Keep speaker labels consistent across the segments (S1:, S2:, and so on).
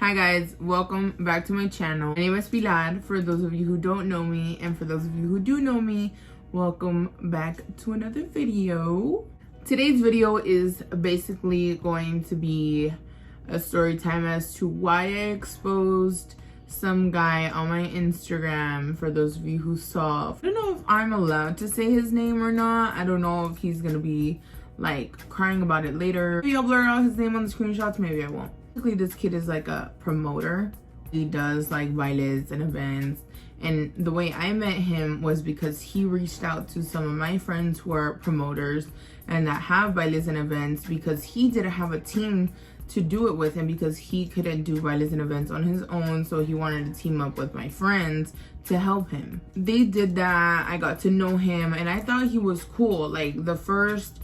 S1: Hi guys, welcome back to my channel. My name is Pilar, for those of you who don't know me, and for those of you who do know me, welcome back to another video. Today's video is basically going to be a story time as to why I exposed some guy on my Instagram. For those of you who saw, I don't know if I'm allowed to say his name or not. I don't know if he's gonna be like crying about it later. Maybe I'll blur out his name on the screenshots, maybe I won't. Basically, this kid is like a promoter. He does like bailes and events, and the way I met him was because he reached out to some of my friends who are promoters and that have bailes and events, because he didn't have a team to do it with him because he couldn't do bailes and events on his own, so he wanted to team up with my friends to help him. They did that. I got to know him and I thought he was cool. Like the first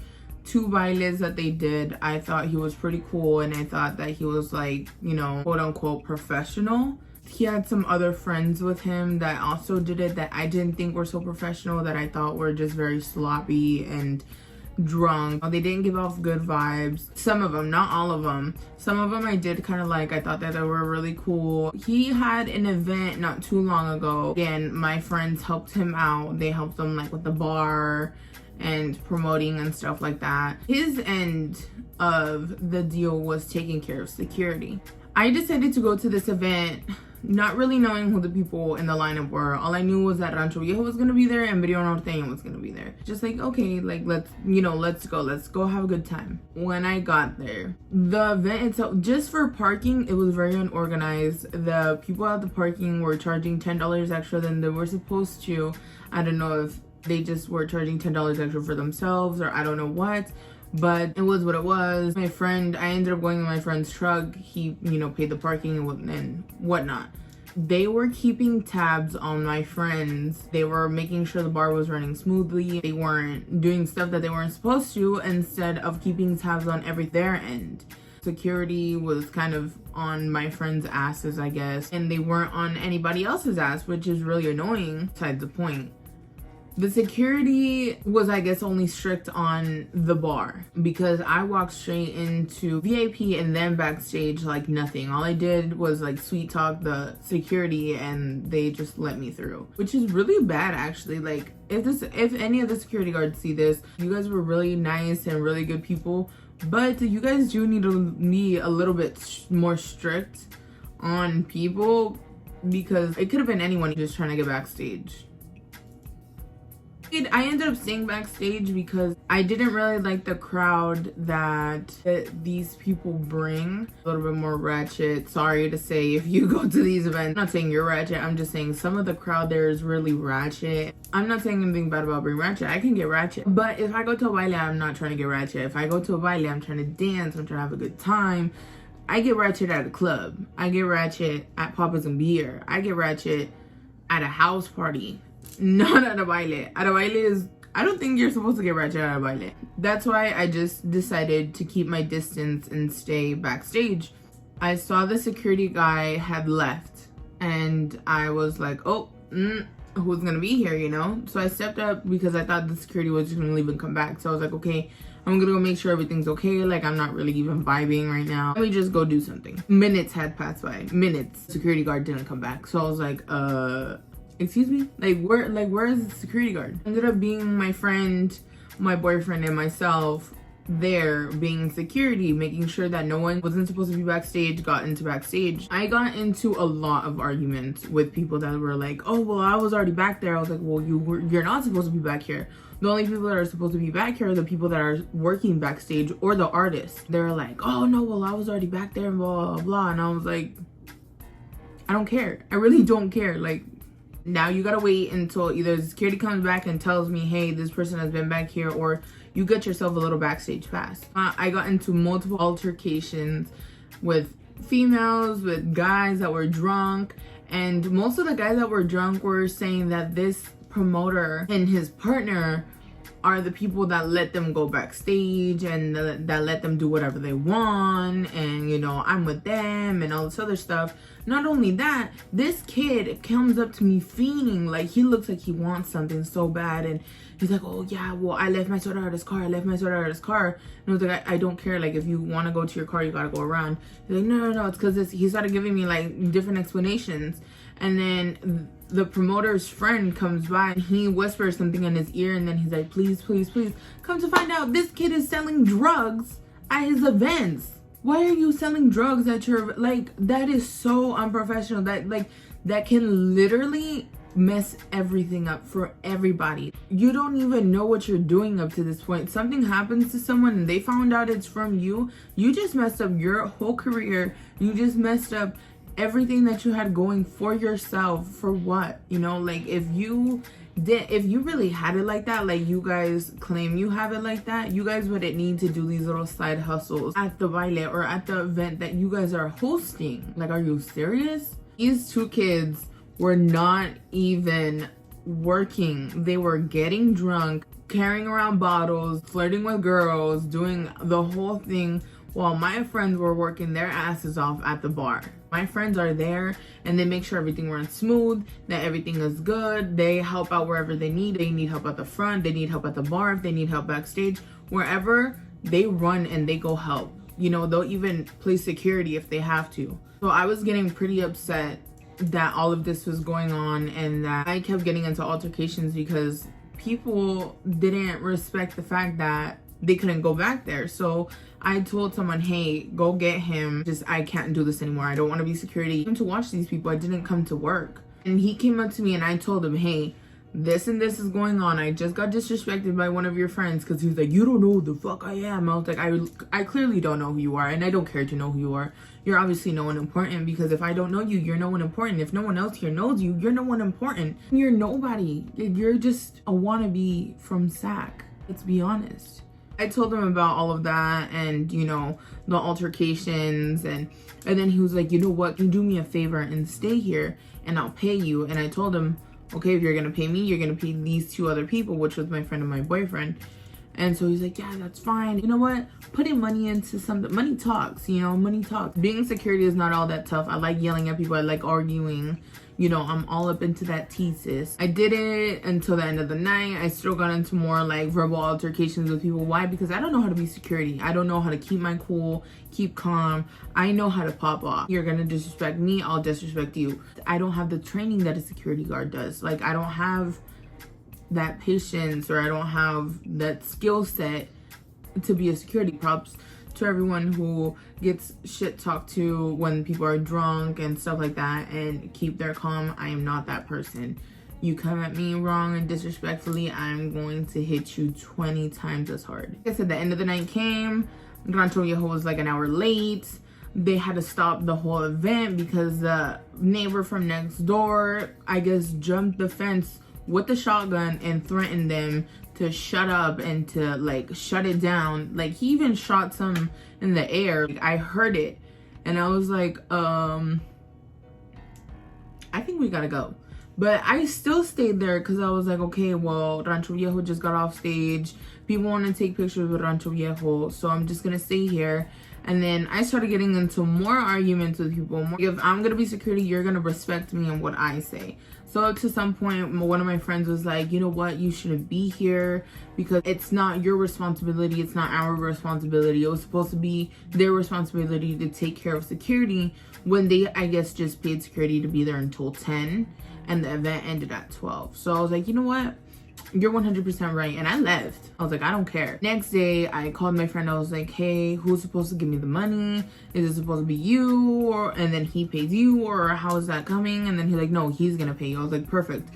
S1: 2 bailes that they did, I thought he was pretty cool, and I thought that he was like, you know, quote unquote professional. He had some other friends with him that also did it that I didn't think were so professional, that I thought were just very sloppy and drunk. They didn't give off good vibes. Some of them, not all of them. Some of them I did kind of like. I thought that they were really cool. He had an event not too long ago. Again, my friends helped him out. They helped him like with the bar and promoting and stuff like that. His end of the deal was taking care of security. I decided to go to this event not really knowing who the people in the lineup were. All I knew was that Rancho Viejo was gonna be there and Video Norteño was gonna be there. Just like, okay, like let's go have a good time. When I got there, the event itself, just for parking, it was very unorganized. The people at the parking were charging $10 extra than they were supposed to. I don't know if they just were charging $10 extra for themselves, or I don't know what, but it was what it was. My friend, I ended up going in my friend's truck. He, you know, paid the parking and whatnot. They were keeping tabs on my friends. They were making sure the bar was running smoothly. They weren't doing stuff that they weren't supposed to, instead of keeping tabs on their end. Security was kind of on my friends' asses, I guess, and they weren't on anybody else's ass, which is really annoying. Besides the point. The security was, I guess, only strict on the bar, because I walked straight into VIP and then backstage like nothing. All I did was like sweet talk the security and they just let me through, which is really bad actually. Like if any of the security guards see this, you guys were really nice and really good people, but you guys do need to be a little bit more strict on people, because it could have been anyone just trying to get backstage. I ended up staying backstage because I didn't really like the crowd that these people bring. A little bit more ratchet. Sorry to say if you go to these events. I'm not saying you're ratchet. I'm just saying some of the crowd there is really ratchet. I'm not saying anything bad about being ratchet. I can get ratchet. But if I go to a baile, I'm not trying to get ratchet. If I go to a baile, I'm trying to dance. I'm trying to have a good time. I get ratchet at a club. I get ratchet at Papa's and Beer. I get ratchet at a house party. Not at a baile. At a baile is, I don't think you're supposed to get ratchet at a baile. That's why I just decided to keep my distance and stay backstage. I saw the security guy had left and I was like, oh, who's gonna be here, you know? So I stepped up because I thought the security was just gonna leave and come back. So I was like, okay, I'm gonna go make sure everything's okay. Like, I'm not really even vibing right now. Let me just go do something. Minutes had passed by. Minutes. Security guard didn't come back. So I was like, excuse me? Where is the security guard? Ended up being my friend, my boyfriend, and myself there being security, making sure that no one wasn't supposed to be backstage got into backstage. I got into a lot of arguments with people that were like, oh, well, I was already back there. I was like, well, you're not supposed to be back here. The only people that are supposed to be back here are the people that are working backstage or the artists. They're like, oh no, well, I was already back there and blah, blah, blah. And I was like, I don't care. I really don't care. Like, now you gotta wait until either the security comes back and tells me, hey, this person has been back here, or you get yourself a little backstage pass. I got into multiple altercations with females, with guys that were drunk, and most of the guys that were drunk were saying that this promoter and his partner are the people that let them go backstage and that let them do whatever they want, and you know, I'm with them and all this other stuff. Not only that, this kid comes up to me fiending, like he looks like he wants something so bad, and he's like, oh yeah, well, I left my soda out of his car, I left my soda out of his car. And I was like, I don't care, like if you want to go to your car, you gotta go around. He's like, no, it's because he started giving me like different explanations. And then the promoter's friend comes by and he whispers something in his ear, and then he's like, please. Come to find out, this kid is selling drugs at his events. Why are you selling drugs at your, like, that is so unprofessional. That can literally mess everything up for everybody. You don't even know what you're doing up to this point. Something happens to someone and they found out it's from you. You just messed up your whole career. You just messed up everything that you had going for yourself. For what? You know, like if you really had it like that, like you guys claim you have it like that, you guys wouldn't need to do these little side hustles at the baile or at the event that you guys are hosting. Like, are you serious? These two kids were not even working. They were getting drunk, carrying around bottles, flirting with girls, doing the whole thing while my friends were working their asses off at the bar. My friends are there and they make sure everything runs smooth, that everything is good. They help out wherever they need. They need help at the front, they need help at the bar, if they need help backstage, wherever they run and they go help. You know, they'll even play security if they have to. So I was getting pretty upset that all of this was going on and that I kept getting into altercations because people didn't respect the fact that they couldn't go back there. So I told someone, hey, go get him. I can't do this anymore. I don't want to be security. I came to watch these people. I didn't come to work. And he came up to me and I told him, hey, this and this is going on. I just got disrespected by one of your friends, because he was like, you don't know who the fuck I am. I was like, I clearly don't know who you are, and I don't care to know who you are. You're obviously no one important, because if I don't know you, you're no one important. If no one else here knows you, you're no one important. You're nobody. You're just a wannabe from SAC. Let's be honest. I told him about all of that and, you know, the altercations, and then he was like, you know what, can you do me a favor and stay here and I'll pay you. And I told him, okay, if you're gonna pay me, you're gonna pay these two other people, which was my friend and my boyfriend. And so he's like, yeah, that's fine. You know what, putting money into something, money talks, you know, money talks. Being security is not all that tough. I like yelling at people, I like arguing. You know, I'm all up into that thesis. I did it until the end of the night. I still got into more like verbal altercations with people. Why? Because I don't know how to be security. I don't know how to keep my cool, keep calm. I know how to pop off. You're gonna disrespect me, I'll disrespect you. I don't have the training that a security guard does. Like, I don't have that patience, or I don't have that skill set to be a security. Props to everyone who gets shit talked to when people are drunk and stuff like that and keep their calm. I am not that person. You come at me wrong and disrespectfully, I'm going to hit you 20 times as hard. Like I said, the end of the night came. Rancho Viejo was like an hour late. They had to stop the whole event because the neighbor from next door, I guess, jumped the fence with the shotgun and threatened them to shut up and to like shut it down. Like, he even shot some in the air. Like, I heard it and I was like, I think we gotta go. But I still stayed there because I was like, okay, well, Rancho Viejo just got off stage. People want to take pictures with Rancho Viejo, so I'm just gonna stay here. And then I started getting into more arguments with people. If I'm gonna be security, you're gonna respect me and what I say. So to some point, one of my friends was like, you know what, you shouldn't be here because it's not your responsibility, it's not our responsibility. It was supposed to be their responsibility to take care of security when they, I guess, just paid security to be there until 10 and the event ended at 12. So I was like, you know what, you're 100% right. And I left. I was like, I don't care. Next day, I called my friend. I was like, hey, who's supposed to give me the money? Is it supposed to be you? And then he pays you? Or how is that coming? And then he's like, no, he's gonna pay you. I was like, perfect.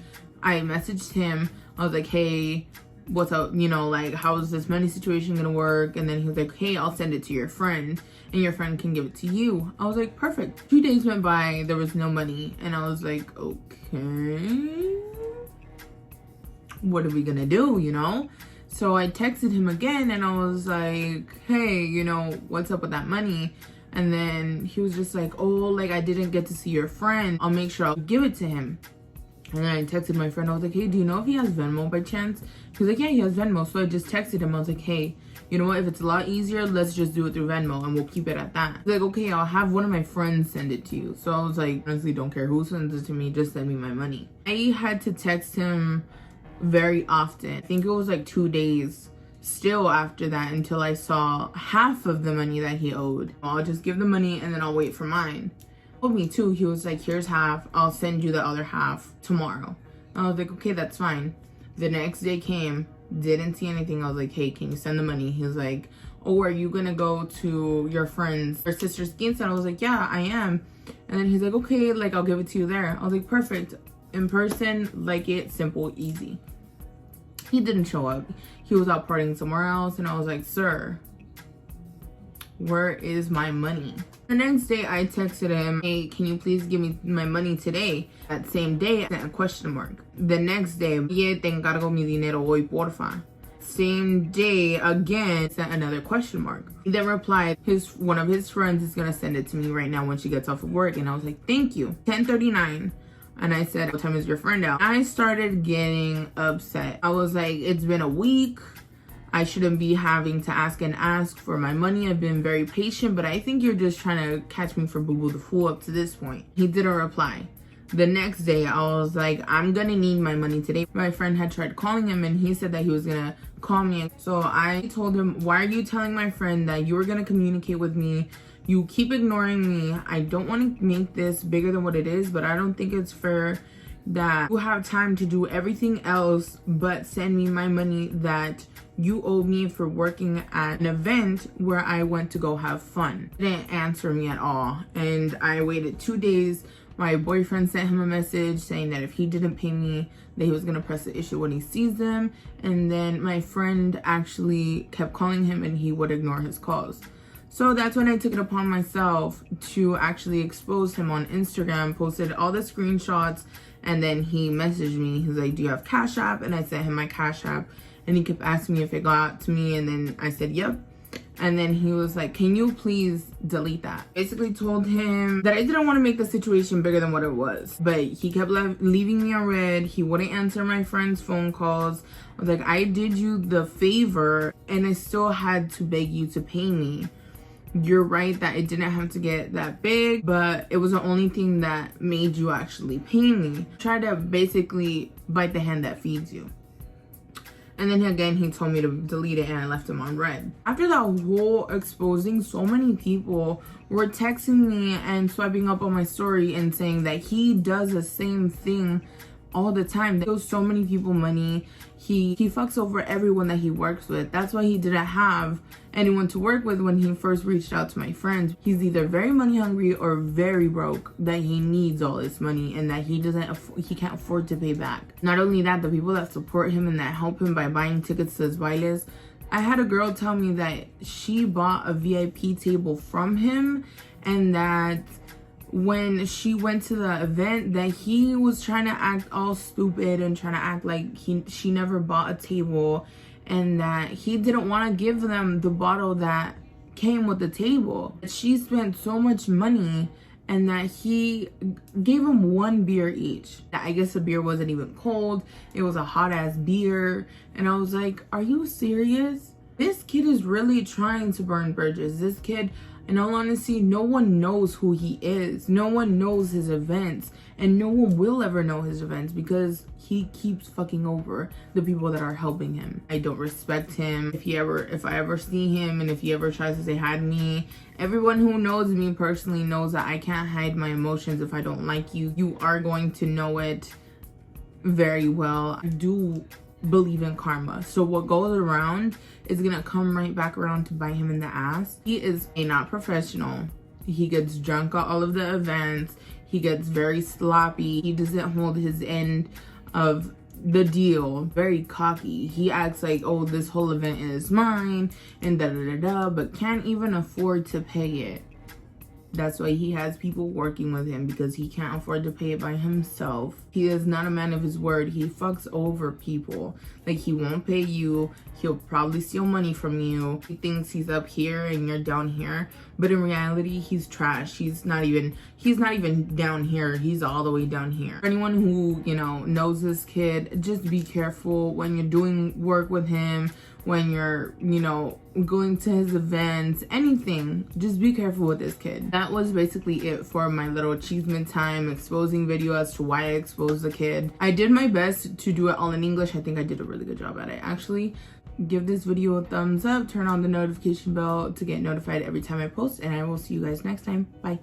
S1: I messaged him. I was like, hey, what's up? You know, like, how is this money situation gonna work? And then he was like, hey, I'll send it to your friend and your friend can give it to you. I was like, perfect. 2 days went by. There was no money. And I was like, okay, what are we gonna do, you know? So I texted him again and I was like, hey, you know, what's up with that money? And then he was just like, oh, like, I didn't get to see your friend, I'll make sure I'll give it to him. And then I texted my friend. I was like, hey, do you know if he has Venmo by chance? He was like, yeah, he has Venmo. So I just texted him. I was like, hey, you know what? If it's a lot easier, let's just do it through Venmo and we'll keep it at that. He's like, okay, I'll have one of my friends send it to you. So I was like, honestly, don't care who sends it to me. Just send me my money. I had to text him very often. I think it was like 2 days still after that until I saw half of the money that he owed. I'll just give the money and then I'll wait for mine. He told me too, he was like, here's half, I'll send you the other half tomorrow. I was like, okay, that's fine. The next day came, didn't see anything. I was like, hey, can you send the money? He was like, oh, are you gonna go to your friend's or sister's quinceañera? I was like, yeah, I am. And then he's like, okay, like I'll give it to you there. I was like, perfect. In person, like it, simple, easy. He didn't show up. He was out partying somewhere else, and I was like, sir, where is my money? The next day I texted him, hey, can you please give me my money today? That same day I sent a question mark. The next day, yeah, te encargo mi dinero hoy, porfa. Same day again, sent another question mark. He then replied, one of his friends is gonna send it to me right now when she gets off of work. And I was like, thank you. 10:39. And I said, what time is your friend out? I started getting upset. I was like, it's been a week. I shouldn't be having to ask for my money. I've been very patient, but I think you're just trying to catch me for boo-boo the fool up to this point. He didn't reply. The next day, I was like, I'm gonna need my money today. My friend had tried calling him and he said that he was gonna call me. So I told him, why are you telling my friend that you were gonna communicate with me? You keep ignoring me. I don't want to make this bigger than what it is, but I don't think it's fair that you have time to do everything else but send me my money that you owe me for working at an event where I went to go have fun. He didn't answer me at all. And I waited 2 days. My boyfriend sent him a message saying that if he didn't pay me, that he was gonna press the issue when he sees them. And then my friend actually kept calling him and he would ignore his calls. So that's when I took it upon myself to actually expose him on Instagram, posted all the screenshots, and then he messaged me. He's like, do you have Cash App? And I sent him my Cash App, and he kept asking me if it got to me, and then I said, yep. And then he was like, can you please delete that? Basically told him that I didn't want to make the situation bigger than what it was. But he kept leaving me on red. He wouldn't answer my friend's phone calls. I was like, I did you the favor, and I still had to beg you to pay me. You're right that it didn't have to get that big, but it was the only thing that made you actually pay me. Try to basically bite the hand that feeds you. And then again, he told me to delete it and I left him on red. After that whole exposing, so many people were texting me and swiping up on my story and saying that he does the same thing all the time. He owes so many people money. He fucks over everyone that he works with. That's why he didn't have anyone to work with when he first reached out to my friends. He's either very money hungry or very broke, that he needs all this money and that he can't afford to pay back. Not only that, the people that support him and that help him by buying tickets to his bailes. I had a girl tell me that she bought a VIP table from him and that when she went to the event that he was trying to act all stupid and trying to act like she never bought a table, and that he didn't want to give them the bottle that came with the table. She spent so much money and that he gave them one beer each. I guess the beer wasn't even cold. It was a hot ass beer. And I was like, are you serious? This kid is really trying to burn bridges. This kid, in all honesty, no one knows who he is. No one knows his events. And no one will ever know his events because he keeps fucking over the people that are helping him. I don't respect him. If I ever see him and if he ever tries to say hi to me, everyone who knows me personally knows that I can't hide my emotions. If I don't like you, you are going to know it very well. I do believe in karma. So what goes around is gonna come right back around to bite him in the ass. He is not professional. He gets drunk at all of the events. He gets very sloppy. He doesn't hold his end of the deal. Very cocky. He acts like, oh, this whole event is mine and da da da da, but can't even afford to pay it. That's why he has people working with him, because he can't afford to pay it by himself. He is not a man of his word. He fucks over people. Like, he won't pay you. He'll probably steal money from you. He thinks he's up here and you're down here, but in reality, he's trash. He's not even down here. He's all the way down here. For anyone who, you know, knows this kid, just be careful when you're doing work with him, when you're, you know, going to his events, anything. Just be careful with this kid. That was basically it for my little achievement time exposing video as to why I exposed the kid. I did my best to do it all in English. I think I did a really good job at it, actually. Give this video a thumbs up, turn on the notification bell to get notified every time I post, and I will see you guys next time. Bye.